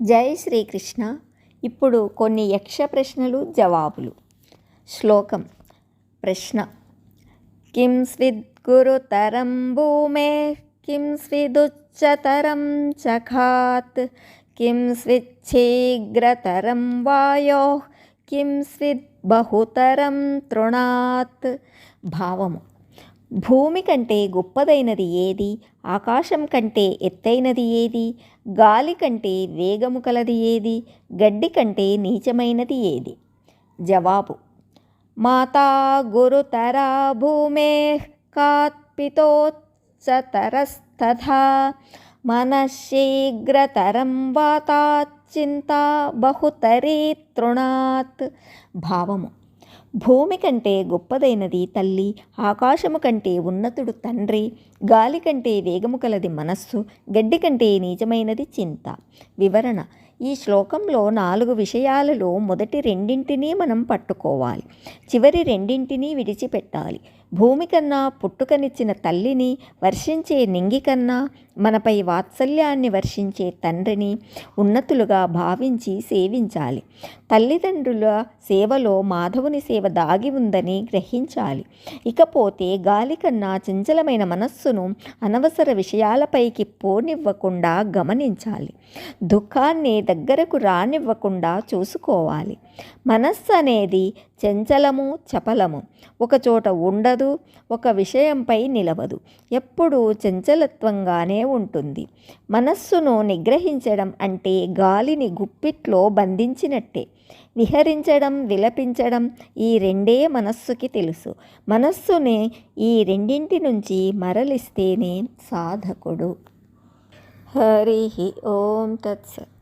జై శ్రీకృష్ణ. ఇప్పుడు కొన్ని యక్ష ప్రశ్నలు జవాబులు. శ్లోకం. ప్రశ్న. కిం స్విద్ గురుతరం భూమే కిం స్విదుచ్చతరం చఖాత్ కిం స్విద్ శీఘ్రతరం వాయో కిం స్విద్ బహుతరం తృణాత్. భావము. భూమి కంటే గొప్పదైనది ఏది? ఆకాశం కంటే ఎత్తైనది ఏది? గాలి కంటే వేగము కలది ఏది? గడ్డి కంటే నీచమైనది ఏది? జవాబు. మాతా గురుతరా భూమే కాత్ పితోచ్చతరస్తథా మనశ్శీఘ్రతరం వాతాత్ చింతా బహుతరీ తృణాత్. భావము. భూమి కంటే గొప్పదైనది తల్లి, ఆకాశము కంటే ఉన్నతుడు తండ్రి, గాలి కంటే వేగము కలది మనస్సు, గడ్డి కంటే నీచమైనది చింత. వివరణ. ఈ శ్లోకంలో 4 విషయాలలో మొదటి రెండింటినీ మనం పట్టుకోవాలి, చివరి రెండింటినీ విడిచిపెట్టాలి. భూమి కన్నా పుట్టుకనిచ్చిన తల్లిని, వర్షించే నింగి కన్నా మనపై వాత్సల్యాన్ని వర్షించే తండ్రిని ఉన్నతులుగా భావించి సేవించాలి. తల్లిదండ్రుల సేవలో మాధవుని సేవ దాగి ఉందని గ్రహించాలి. ఇకపోతే గాలి కన్నా చంచలమైన మనస్సును అనవసర విషయాలపైకి పోనివ్వకుండా గమనించాలి. దుఃఖాన్ని దగ్గరకు రానివ్వకుండా చూసుకోవాలి. మనస్సు అనేది చంచలము, చపలము, ఒకచోట ఉండదు, ఒక విషయంపై నిలవదు, ఎప్పుడూ చంచలత్వంగానే ఉంటుంది. మనస్సును నిగ్రహించడం అంటే గాలిని గుప్పిట్లో బంధించినట్టే. విహరించడం, విలపించడం ఈ రెండే మనస్సుకి తెలుసు. మనస్సుని ఈ రెండింటి నుంచి మరలిస్తేనే సాధకుడు. హరి ఓం తత్సత్.